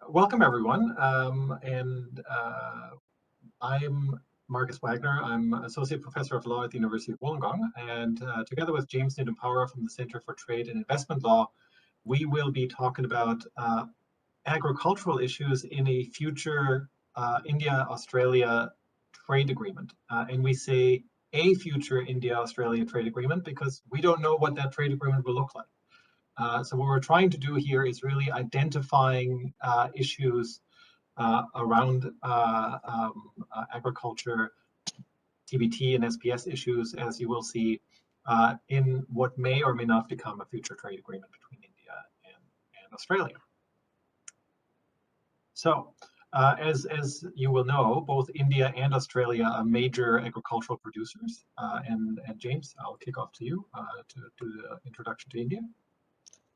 Welcome everyone, I'm Markus Wagner. I'm Associate Professor of Law at the University of Wollongong, and together with James Nedumpara from the Center for Trade and Investment Law, we will be talking about agricultural issues in a future India-Australia trade agreement. And we say a future India-Australia trade agreement because we don't know what that trade agreement will look like. So what we're trying to do here is really identifying issues around agriculture, TBT and SPS issues, as you will see, in what may or may not become a future trade agreement between India and Australia. So, as you will know, both India and Australia are major agricultural producers. And James, I'll kick off to you to do the introduction to India.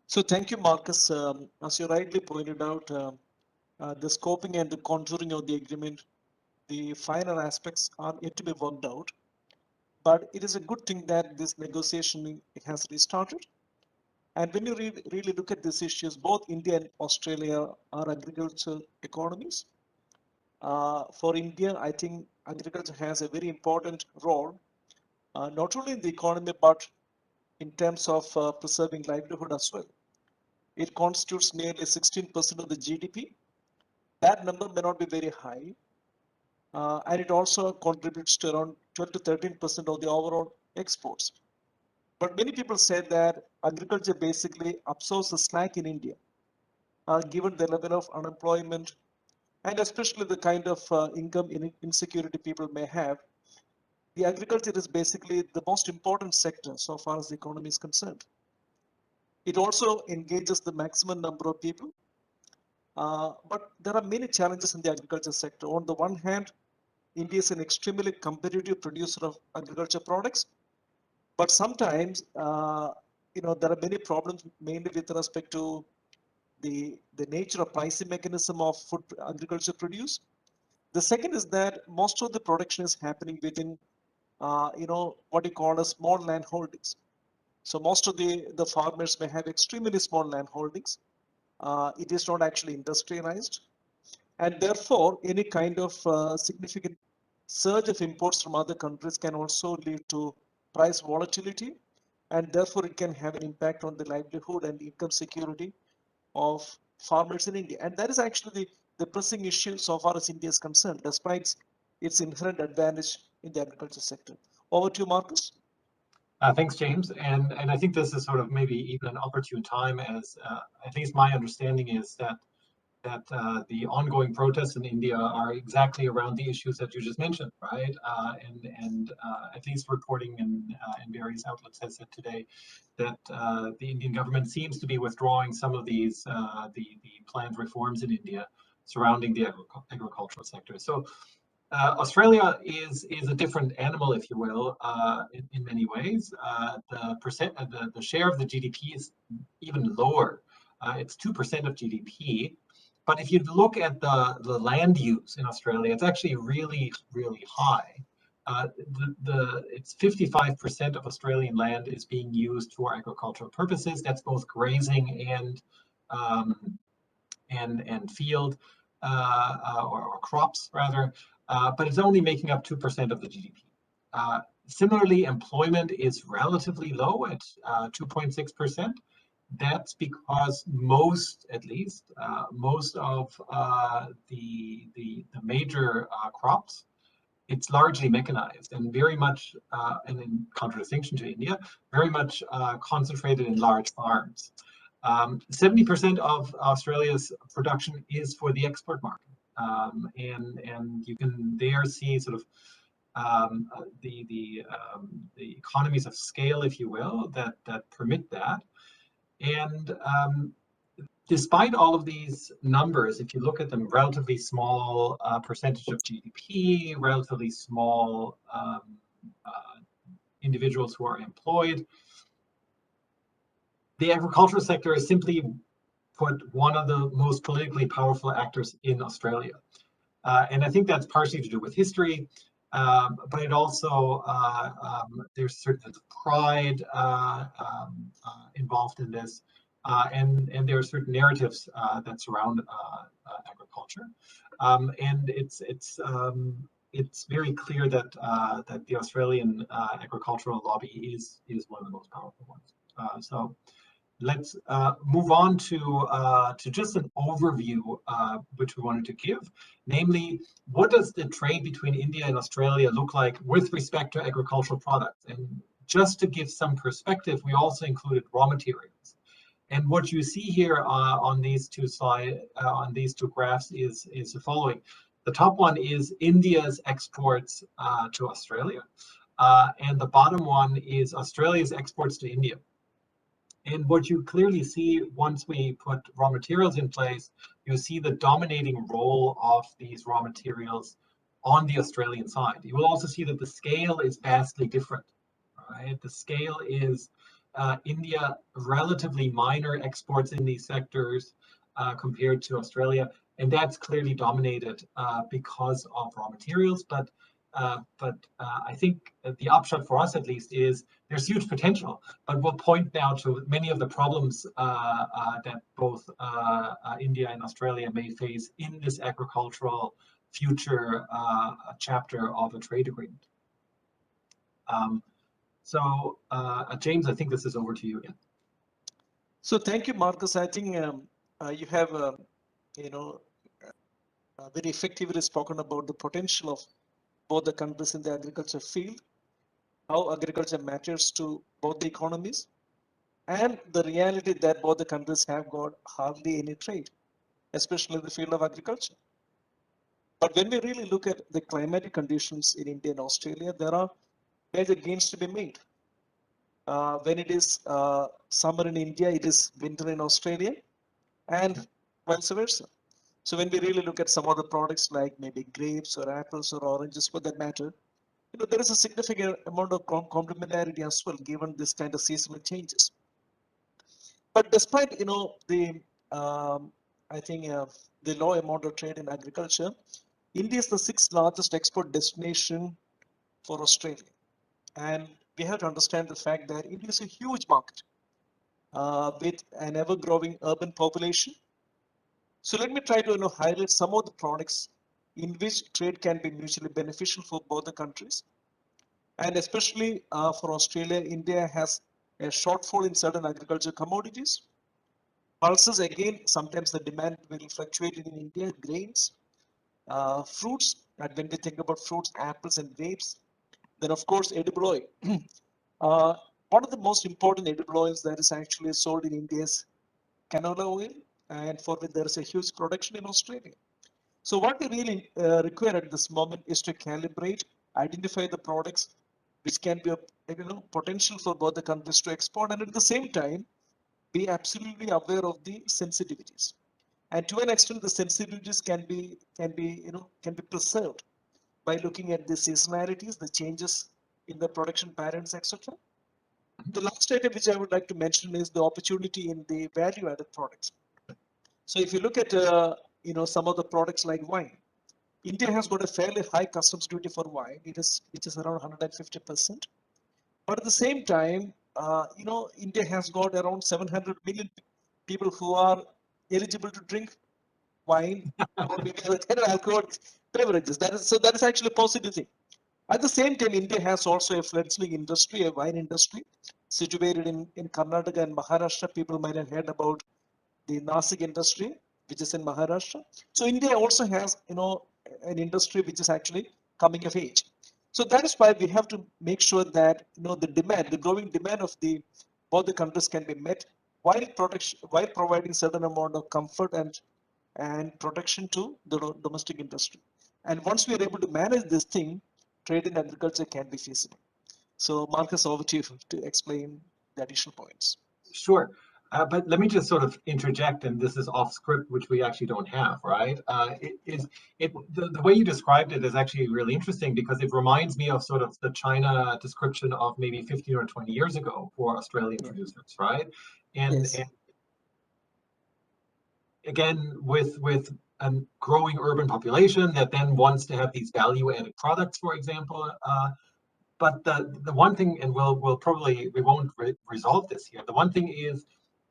So thank you, Markus. As you rightly pointed out, the scoping and the contouring of the agreement, the final aspects are yet to be worked out. But it is a good thing that this negotiation has restarted. And when you really look at these issues, both India and Australia are agricultural economies. For India, I think agriculture has a very important role, not only in the economy, but in terms of preserving livelihood as well. It constitutes nearly 16% of the GDP. That number may not be very high, and it also contributes to around 12 to 13% of the overall exports. But many people say that agriculture basically absorbs the slack in India, given the level of unemployment and especially the kind of income insecurity people may have. The agriculture is basically the most important sector so far as the economy is concerned. It also engages the maximum number of people. But there are many challenges in the agriculture sector. On the one hand, India is an extremely competitive producer of agriculture products, but sometimes, there are many problems, mainly with respect to the nature of pricing mechanism of food agriculture produce. The second is that most of the production is happening within, what you call as small land holdings. So most of the farmers may have extremely small land holdings. It is not actually industrialized. And therefore, any kind of significant surge of imports from other countries can also lead to price volatility. And therefore, it can have an impact on the livelihood and income security of farmers in India. And that is actually the pressing issue so far as India is concerned, despite its inherent advantage in the agriculture sector. Over to you, Markus. Thanks, James. And I think this is sort of maybe even an opportune time, as at least my understanding is that the ongoing protests in India are exactly around the issues that you just mentioned, right? And at least reporting in various outlets has said today that the Indian government seems to be withdrawing some of these the planned reforms in India surrounding the agricultural sector. So Australia is a different animal, if you will, in many ways. The share of the GDP is even lower. It's 2% of GDP. But if you look at the land use in Australia, it's actually really, really high. It's 55% of Australian land is being used for agricultural purposes. That's both grazing and field or crops rather. But it's only making up 2% of the GDP. Similarly, employment is relatively low at 2.6%. That's because most of the major crops, it's largely mechanized and very much, and in contradistinction to India, very much concentrated in large farms. 70% of Australia's production is for the export market. And you can there see sort of the economies of scale, if you will, that permit that. And despite all of these numbers, if you look at them, relatively small percentage of GDP, relatively small individuals who are employed, the agricultural sector is simply put one of the most politically powerful actors in Australia. And I think that's partially to do with history, but it also, there's certain pride involved in this. and there are certain narratives that surround agriculture, and it's very clear that that the Australian agricultural lobby is one of the most powerful ones. So let's move on to just an overview which we wanted to give, namely, what does the trade between India and Australia look like with respect to agricultural products? And just to give some perspective, we also included raw materials. And what you see here on these two graphs is the following. The top one is India's exports to Australia, and the bottom one is Australia's exports to India. And what you clearly see once we put raw materials in place, you see the dominating role of these raw materials on the Australian side. You will also see that the scale is vastly different. Right? The scale is India, relatively minor exports in these sectors compared to Australia, and that's clearly dominated because of raw materials. But I think the upshot for us, at least, is there's huge potential. But we'll point now to many of the problems that both India and Australia may face in this agricultural future chapter of a trade agreement. So, James, I think this is over to you again. So thank you, Markus. I think you have, very effectively spoken about the potential of both the countries in the agriculture field, how agriculture matters to both the economies, and the reality that both the countries have got hardly any trade, especially in the field of agriculture. But when we really look at the climatic conditions in India and Australia, there are major gains to be made. When it is summer in India, it is winter in Australia, and vice versa. So when we really look at some of the products like maybe grapes or apples or oranges for that matter, there is a significant amount of complementarity as well, given this kind of seasonal changes. But despite the I think the low amount of trade in agriculture, India is the 6th largest export destination for Australia, and we have to understand the fact that India is a huge market with an ever-growing urban population. So let me try to highlight some of the products in which trade can be mutually beneficial for both the countries. And especially for Australia, India has a shortfall in certain agricultural commodities. Pulses, again, sometimes the demand will fluctuate in India, grains, fruits, and when we think about fruits, apples and grapes, then of course edible oil. One of the most important edible oils that is actually sold in India is canola oil, and for which there is a huge production in Australia. So what we really require at this moment is to calibrate, identify the products which can be potential for both the countries to export, and at the same time be absolutely aware of the sensitivities. And to an extent, the sensitivities can be preserved by looking at the seasonalities, the changes in the production patterns, etc. The last item which I would like to mention is the opportunity in the value-added products. So if you look at some of the products like wine, India has got a fairly high customs duty for wine. Which is around 150%. But at the same time, India has got around 700 million people who are eligible to drink wine or maybe other kind of alcoholic beverages. That is actually a positive thing. At the same time, India has also a fledgling industry, a wine industry, situated in Karnataka and Maharashtra. People might have heard about the Nasik industry, which is in Maharashtra. So India also has, an industry which is actually coming of age. So that is why we have to make sure that the growing demand of both the countries can be met while providing certain amount of comfort and protection to the domestic industry. And once we are able to manage this thing, trade in agriculture can be feasible. So Markus, over to you to explain the additional points. Sure. But let me just sort of interject, and this is off script, which we actually don't have, right? The way you described it is actually really interesting because it reminds me of sort of the China description of maybe 15 or 20 years ago for Australian producers, right? And again, with a growing urban population that then wants to have these value-added products, for example. But the one thing, and we won't resolve this here. The one thing is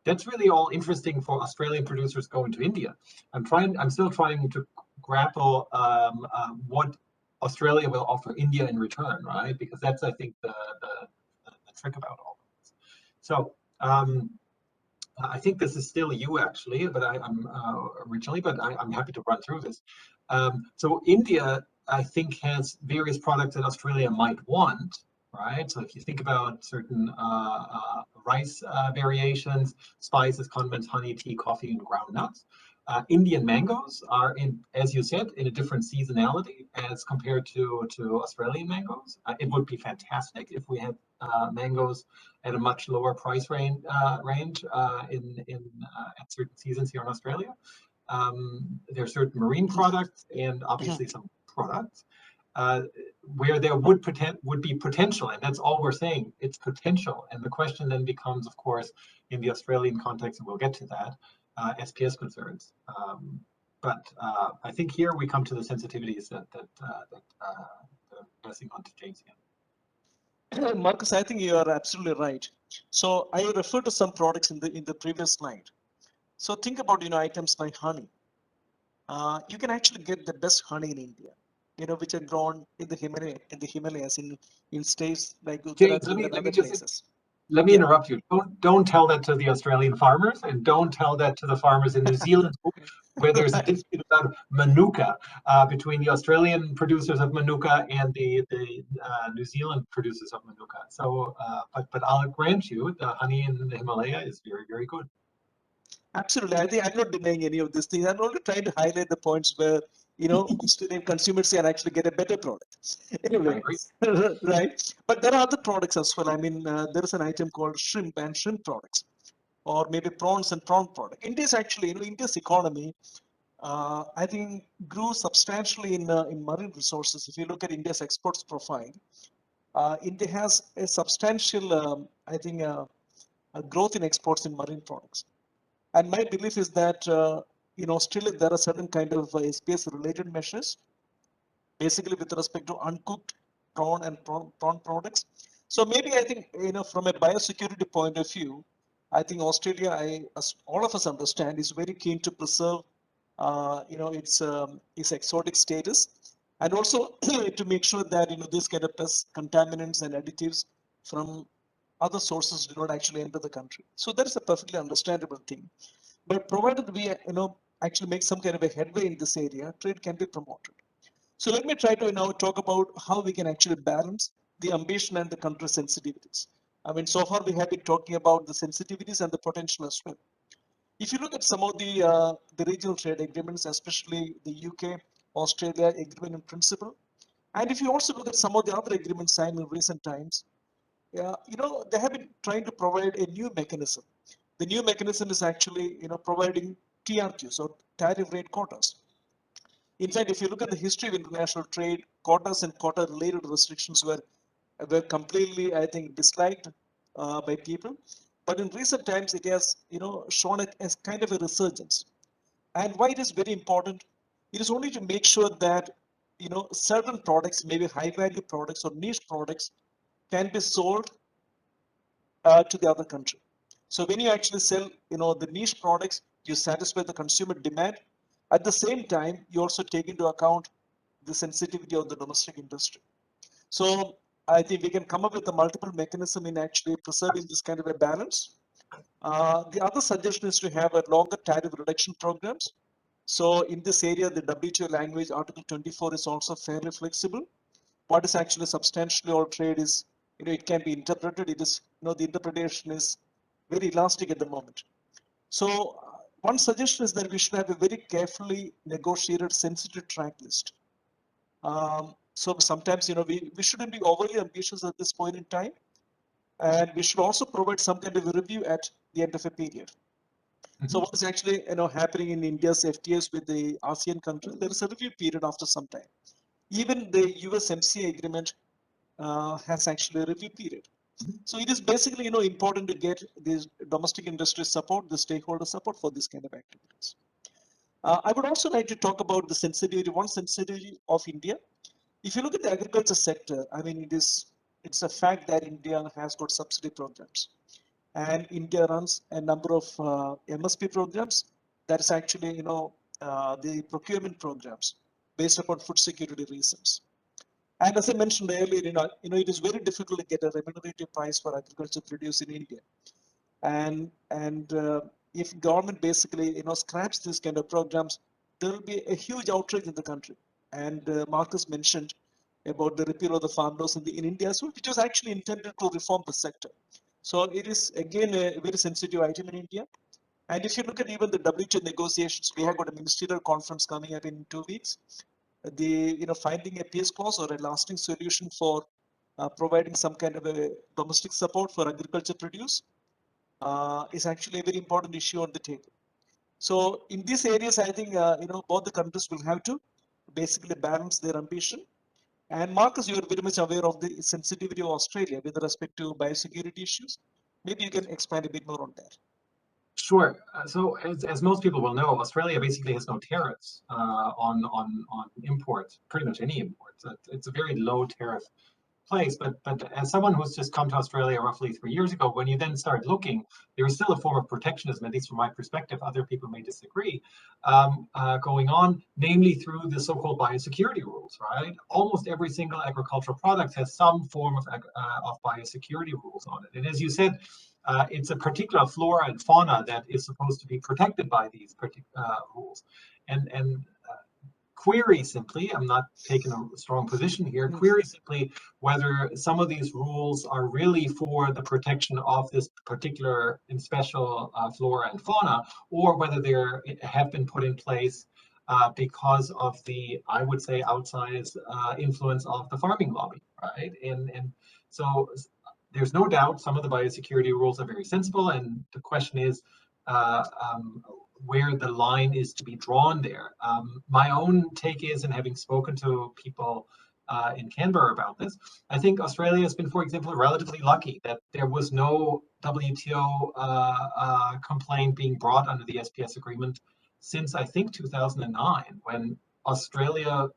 that's really all interesting for Australian producers going to India. I'm still trying to grapple what Australia will offer India in return, right? Because that's, I think, the trick about all of this. So I think this is still you actually, but I'm originally, but I'm happy to run through this. So India, I think, has various products that Australia might want, right? So if you think about certain rice variations, spices, condiments, honey, tea, coffee, and ground nuts. Indian mangoes are as you said, in a different seasonality as compared to Australian mangoes. It would be fantastic if we had mangoes at a much lower price range at certain seasons here in Australia. There are certain marine products and obviously some products where there would be potential, and that's all we're saying. It's potential, and the question then becomes, of course, in the Australian context, and we'll get to that, SPS concerns. But I think here we come to the sensitivities that I'm passing on to James again. Marcus, I think you are absolutely right. So I referred to some products in the previous slide. So think about items like honey. You can actually get the best honey in India, which are grown in the Himalayas in states like James, Uttarakhand and let me other just places. let me Yeah. interrupt you. Don't tell that to the Australian farmers, and don't tell that to the farmers in New Zealand, where there's a dispute about manuka between the Australian producers of manuka and the New Zealand producers of manuka. So, but I'll grant you, the honey in the Himalaya is very, very good. Absolutely. I think I'm not denying any of these things. I'm only trying to highlight the points where, Australian consumers can actually get a better product. Anyway, right? But there are other products as well. I mean, there is an item called shrimp and shrimp products, or maybe prawns and prawn product. India's actually, India's economy, I think, grew substantially in marine resources. If you look at India's exports profile, India has a substantial, I think, a growth in exports in marine products. And my belief is that, still there are certain kind of SPS related measures, basically with respect to uncooked prawn and prawn products. So maybe I think, from a biosecurity point of view, I think Australia, as all of us understand, is very keen to preserve, its exotic status, and also to make sure that, this kind of pest contaminants and additives from other sources do not actually enter the country. So that is a perfectly understandable thing. But provided we, actually make some kind of a headway in this area, trade can be promoted. So let me try to now talk about how we can actually balance the ambition and the country sensitivities. I mean, so far we have been talking about the sensitivities and the potential as well. If you look at some of the regional trade agreements, especially the UK, Australia agreement in principle, and if you also look at some of the other agreements signed in recent times, they have been trying to provide a new mechanism. The new mechanism is actually, providing TRQs or tariff rate quotas. In fact, if you look at the history of international trade, quotas and quota-related restrictions were completely, I think, disliked by people. But in recent times, it has, shown it as kind of a resurgence. And why it is very important? It is only to make sure that, certain products, maybe high-value products or niche products, can be sold to the other country. So when you actually sell, the niche products, you satisfy the consumer demand. At the same time, you also take into account the sensitivity of the domestic industry. So I think we can come up with a multiple mechanism in actually preserving this kind of a balance. The other suggestion is to have a longer tariff reduction programs. So in this area, the WTO language, Article 24 is also fairly flexible. What is actually substantially all trade is, it can be interpreted. It is, the interpretation is very elastic at the moment. So one suggestion is that we should have a very carefully negotiated sensitive track list. So sometimes, we shouldn't be overly ambitious at this point in time. And we should also provide some kind of a review at the end of a period. So what is actually, happening in India's FTAs with the ASEAN countries, there is a review period after some time. Even the USMCA agreement has actually a review period. So it is basically, important to get this domestic industry support, the stakeholder support for this kind of activities. I would also like to talk about the sensitivity, one sensitivity of India. If you look at the agriculture sector, I mean, it's a fact that India has got subsidy programs. and India runs a number of MSP programs. That is actually, the procurement programs based upon food security reasons. And as I mentioned earlier, it is very difficult to get a remunerative price for agriculture produce in India. And if government basically, scraps these kind of programs, there will be a huge outrage in the country. And Marcus mentioned about the repeal of the farm laws in India, so which was actually intended to reform the sector. So it is again a very sensitive item in India. And if you look at even the WTO negotiations, we have got a ministerial conference coming up in 2 weeks. Finding a peace clause or a lasting solution for providing some kind of a domestic support for agriculture produce is actually a very important issue on the table. So in these areas, I think both the countries will have to basically balance their ambition. And Marcus, you are very much aware of the sensitivity of Australia with respect to biosecurity issues. Maybe you can expand a bit more on that. Sure. So as most people will know, Australia basically has no tariffs on imports, pretty much any imports. It's a very low tariff place. But as someone who's just come to Australia roughly 3 years ago, when you then start looking, there is still a form of protectionism, at least from my perspective. Other people may disagree, going on, namely through the so-called biosecurity rules. Right, almost every single agricultural product has some form of biosecurity rules on it. And as you said, it's a particular flora and fauna that is supposed to be protected by these rules. And query simply, I'm not taking a strong position here, query simply whether some of these rules are really for the protection of this particular and special flora and fauna, or whether they have been put in place because of the, I would say, outsized influence of the farming lobby, right? And so there's no doubt some of the biosecurity rules are very sensible, and the question is where the line is to be drawn there. My own take is, and having spoken to people in Canberra about this, I think Australia has been, for example, relatively lucky that there was no WTO complaint being brought under the SPS agreement since, I think, 2009, when Australia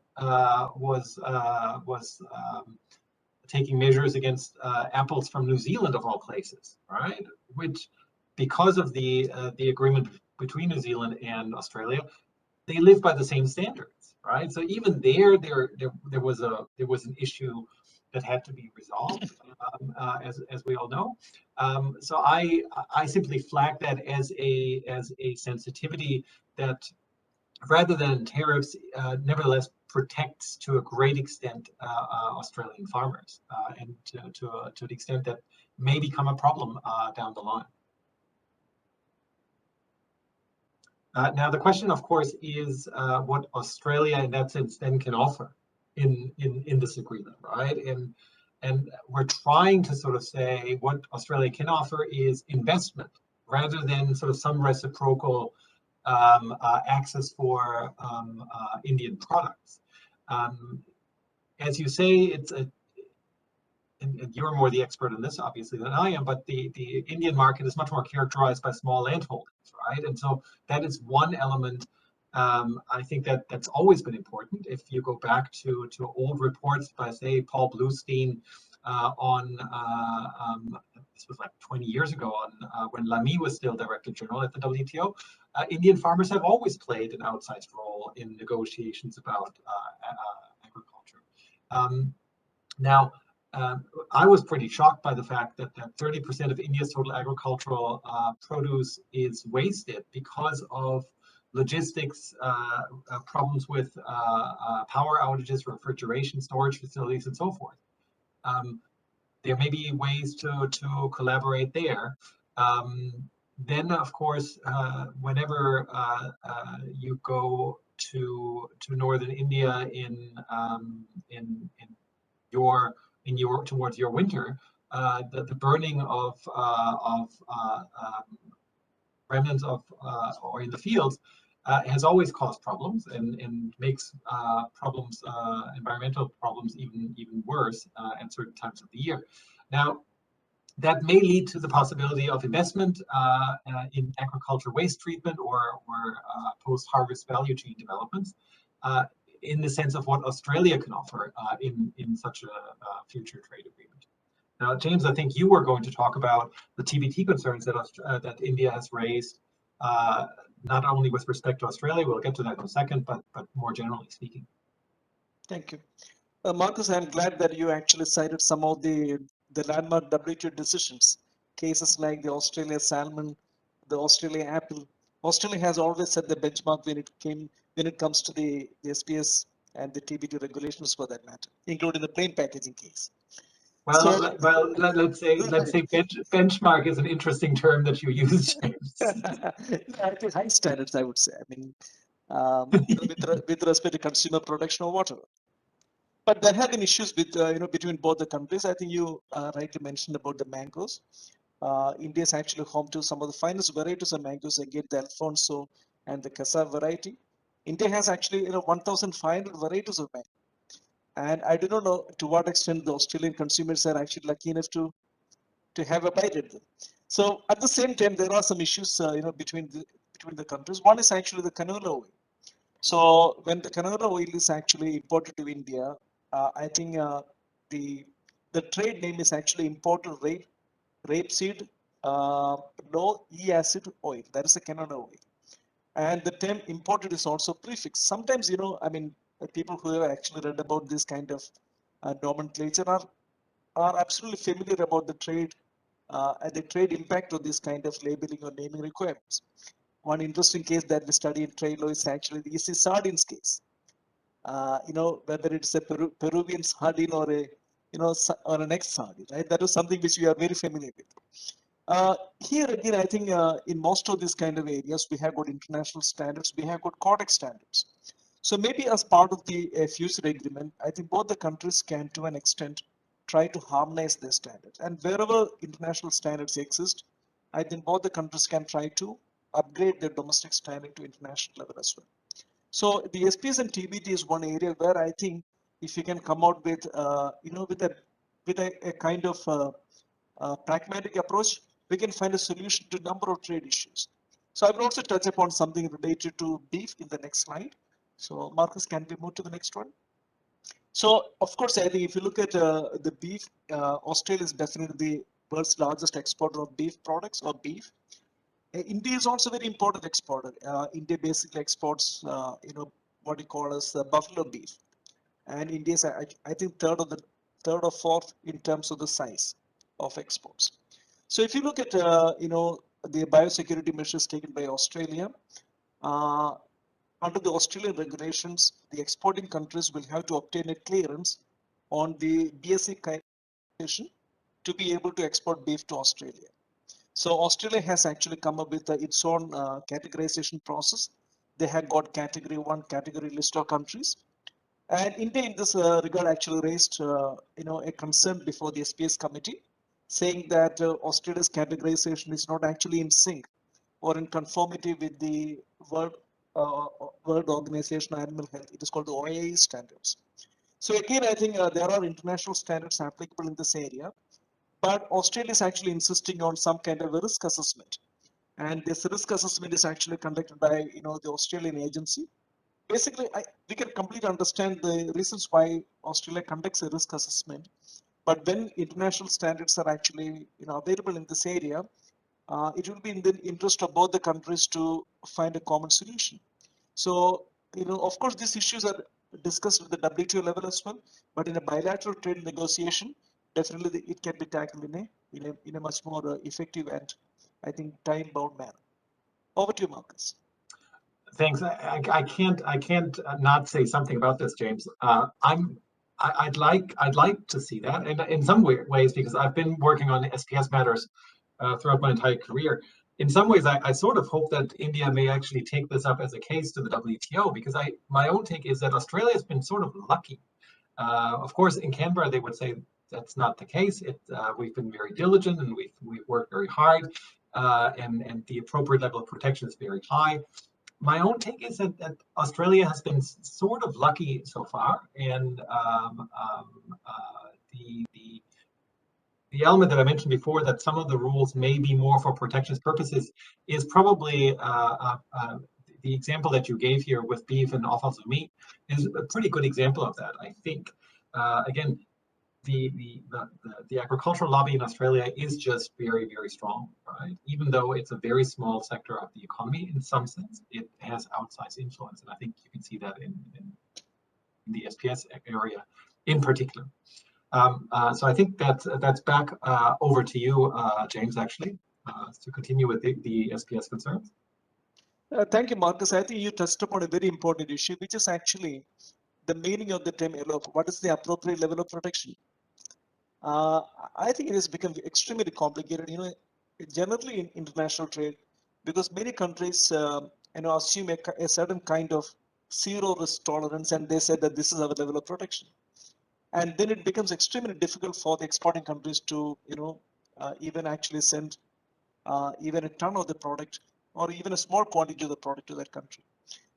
was taking measures against apples from New Zealand, of all places, right? Which, because of the agreement between New Zealand and Australia, they live by the same standards, right? So even there was an issue that had to be resolved, as we all know. So I simply flag that as a sensitivity that, rather than tariffs, nevertheless protects to a great extent Australian farmers, and to the extent that may become a problem down the line. Now, the question, of course, is what Australia, in that sense, then can offer in this agreement, right? And we're trying to sort of say what Australia can offer is investment, rather than sort of some reciprocal access for Indian products. As you say, and you're more the expert in this, obviously, than I am, but the Indian market is much more characterized by small landholdings, right? And so that is one element. I think that's always been important. If you go back to old reports by, say, Paul Bluestein on this was like 20 years ago, on when Lamy was still Director General at the WTO, Indian farmers have always played an outsized role in negotiations about agriculture. Now, I was pretty shocked by the fact that 30% of India's total agricultural produce is wasted because of logistics, problems with power outages, refrigeration, storage facilities, and so forth. There may be ways to collaborate there. Then, of course, whenever you go to northern India towards your winter, the burning of remnants of or in the fields has always caused problems, and makes environmental problems even worse at certain times of the year. Now, that may lead to the possibility of investment in agriculture waste treatment or post-harvest value chain developments, in the sense of what Australia can offer in such a future trade agreement. Now, James, I think you were going to talk about the TBT concerns that India has raised, not only with respect to Australia, we'll get to that in a second, but more generally speaking. Thank you. Marcus, I'm glad that you actually cited some of the landmark WTO decisions, cases like the Australia salmon, the Australia apple. Australia has always set the benchmark when it comes to the SPS and the TBT regulations for that matter, including the plain packaging case. Well, So, let's say benchmark is an interesting term that you use, James. I think high standards, I would say. I mean, with respect to consumer protection or whatever. But there have been issues with between both the countries. I think you rightly mentioned about the mangoes. India is actually home to some of the finest varieties of mangoes, again the Alfonso and the Casa variety. India has actually 1,500 varieties of mango, and I do not know to what extent the Australian consumers are actually lucky enough to have a bite at them. So at the same time, there are some issues between the countries. One is actually the canola oil. So when the canola oil is actually imported to India, I think the trade name is actually imported rapeseed low E acid oil. That is a canola oil, and the term imported is also prefixed. Sometimes I mean, people who have actually read about this kind of nomenclature are absolutely familiar about the trade and the trade impact of this kind of labeling or naming requirements. One interesting case that we study in trade law is actually the easy sardines case. Whether it's a Peruvian sardine or or an ex sardine, right? That is something which we are very familiar with. Here again, I think in most of these kind of areas, we have got international standards, we have got codex standards. So maybe as part of the future agreement, I think both the countries can, to an extent, try to harmonize their standards. And wherever international standards exist, I think both the countries can try to upgrade their domestic standard to international level as well. So the SPS and TBT is one area where I think if you can come out with, with a kind of pragmatic approach, we can find a solution to a number of trade issues. So I will also touch upon something related to beef in the next slide. So Marcus, can we move to the next one? So of course, I think if you look at the beef, Australia is definitely the world's largest exporter of beef products or beef. India is also very important exporter. India basically exports, what you call as buffalo beef, and India is, I think, third or fourth in terms of the size of exports. So if you look at, the biosecurity measures taken by Australia, under the Australian regulations, the exporting countries will have to obtain a clearance on the BSE qualification to be able to export beef to Australia. So Australia has actually come up with its own categorization process. They have got category 1, category list of countries. And India in this regard actually raised, a concern before the SPS committee, saying that Australia's categorization is not actually in sync or in conformity with the World Organization of Animal Health. It is called the OIE standards. So again, I think there are international standards applicable in this area, but Australia is actually insisting on some kind of a risk assessment. And this risk assessment is actually conducted by, the Australian agency. Basically, we can completely understand the reasons why Australia conducts a risk assessment. But when international standards are actually, available in this area, it will be in the interest of both the countries to find a common solution. So, of course, these issues are discussed at the WTO level as well, but in a bilateral trade negotiation, definitely it can be tackled in a much more effective and, I think, time-bound manner. Over to you, Marcus. Thanks. I can't not say something about this, James. I'd like to see that, and in some ways, because I've been working on SPS matters throughout my entire career. In some ways, I sort of hope that India may actually take this up as a case to the WTO, because my own take is that Australia has been sort of lucky. Of course, in Canberra, they would say that's not the case. We've been very diligent and we've worked very hard, and the appropriate level of protection is very high. My own take is that Australia has been sort of lucky so far, and the element that I mentioned before, that some of the rules may be more for protectionist purposes, is probably the example that you gave here with beef and offals of meat is a pretty good example of that, I think. Again, the agricultural lobby in Australia is just very, very strong, right? Even though it's a very small sector of the economy, in some sense, it has outsized influence, and I think you can see that in the SPS area in particular. So I think that's back over to you, James, actually, to continue with the SPS concerns. Thank you, Marcus. I think you touched upon a very important issue, which is actually the meaning of the term LOP. What is the appropriate level of protection? I think it has become extremely complicated. Generally in international trade, because many countries, assume a certain kind of zero risk tolerance, and they said that this is our level of protection. And then it becomes extremely difficult for the exporting countries to, even actually send even a ton of the product or even a small quantity of the product to that country.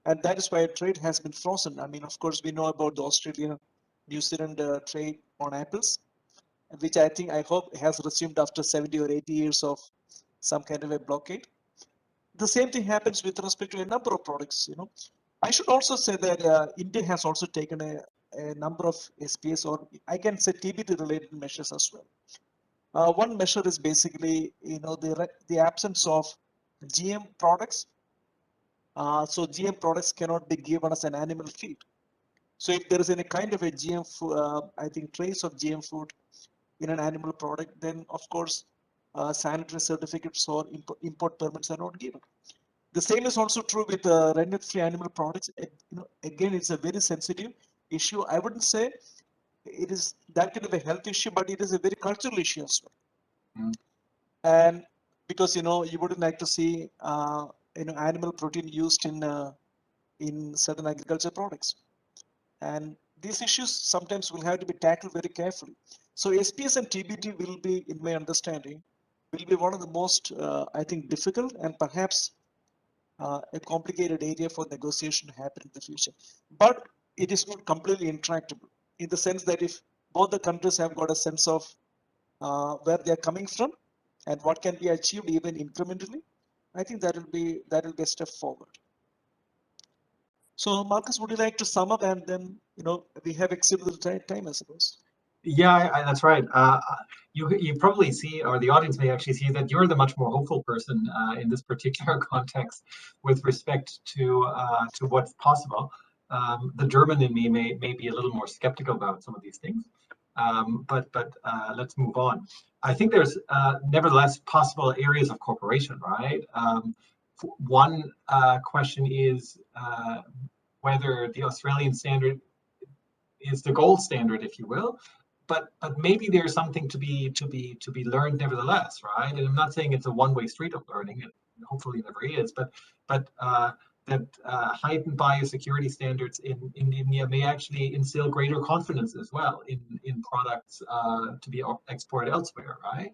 And that is why trade has been frozen. I mean, of course, we know about the Australia-New Zealand trade on apples, which I hope has resumed after 70 or 80 years of some kind of a blockade. The same thing happens with respect to a number of products. I should also say that India has also taken a number of SPS, or I can say TBT related measures as well. One measure is basically, the absence of GM products. So GM products cannot be given as an animal feed. So if there is any kind of a GM, I think trace of GM food in an animal product, then of course sanitary certificates or import permits are not given. The same is also true with rennet-free animal products. Again, it's a very sensitive issue. I wouldn't say it is that kind of a health issue, but it is a very cultural issue as well. And because you wouldn't like to see animal protein used in certain agriculture products, and these issues sometimes will have to be tackled very carefully. So SPS and TBT will be, in my understanding, will be one of the most I think difficult and perhaps a complicated area for negotiation to happen in the future. But it is not completely intractable, in the sense that if both the countries have got a sense of where they are coming from and what can be achieved even incrementally, I think that will be a step forward. So Marcus, would you like to sum up, and then we have exceeded the time, I suppose. Yeah, that's right. You probably see, or the audience may actually see, that you're the much more hopeful person in this particular context with respect to what's possible. The German in me may be a little more skeptical about some of these things, but let's move on. I think there's nevertheless possible areas of cooperation, right? One question is whether the Australian standard is the gold standard, if you will, but maybe there's something to be learned nevertheless, right? And I'm not saying it's a one-way street of learning, and hopefully never is, but that heightened biosecurity standards in India may actually instill greater confidence as well in products to be exported elsewhere, right?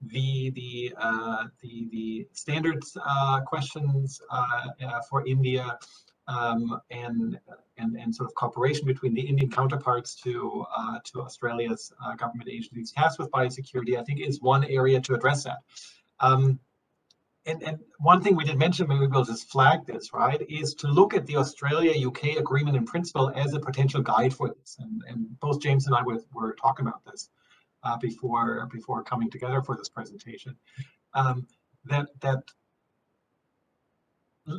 The standards questions for India and sort of cooperation between the Indian counterparts to Australia's government agencies tasked with biosecurity, I think, is one area to address that. And one thing we did mention, maybe we'll just flag this, right, is to look at the Australia-UK agreement in principle as a potential guide for this. And both James and I were talking about this before coming together for this presentation. That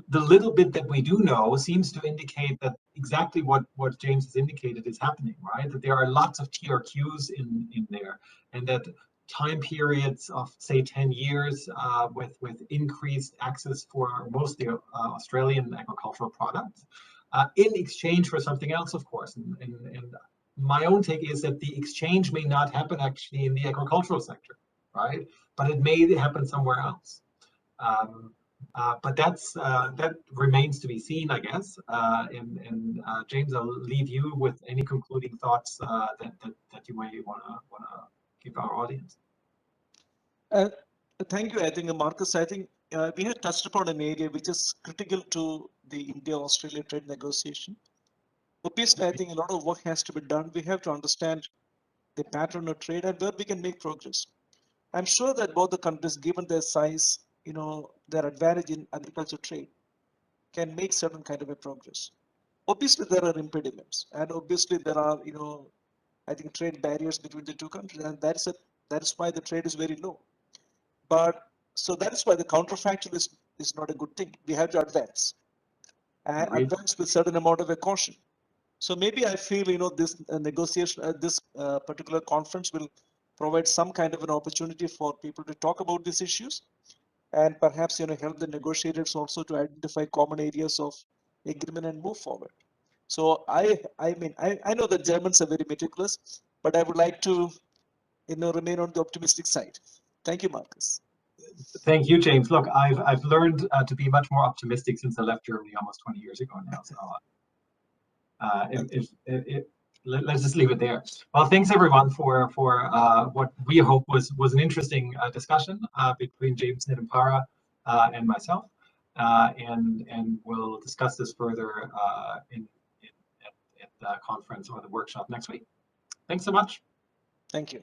the little bit that we do know seems to indicate that exactly what James has indicated is happening, right? That there are lots of TRQs in there, and that time periods of, say, 10 years with increased access for mostly Australian agricultural products in exchange for something else, of course. And my own take is that the exchange may not happen actually in the agricultural sector, right? But it may happen somewhere else. But that remains to be seen, I guess. And James, I'll leave you with any concluding thoughts that you may want to give our audience. Thank you. I think, Marcus, I think we have touched upon an area which is critical to the India-Australia trade negotiation. Obviously, I think a lot of work has to be done. We have to understand the pattern of trade and where we can make progress. I'm sure that both the countries, given their size, their advantage in agriculture trade, can make certain kind of a progress. Obviously, there are impediments, and obviously there are, I think, trade barriers between the two countries, and that is why the trade is very low. But so that is why the counterfactual is not a good thing. We have to advance, and Agreed. advance with certain amount of a caution. So maybe I feel, this negotiation, this particular conference will provide some kind of an opportunity for people to talk about these issues, and perhaps help the negotiators also to identify common areas of agreement and move forward. So I mean I know the Germans are very meticulous, but I would like to remain on the optimistic side. Thank you, Markus. Thank you, James. Look, I've learned to be much more optimistic since I left Germany almost 20 years ago now. So let's just leave it there. Well, thanks everyone for what we hope was an interesting discussion between James Nedumpara and myself, and we'll discuss this further at the conference or the workshop next week. Thanks so much. Thank you.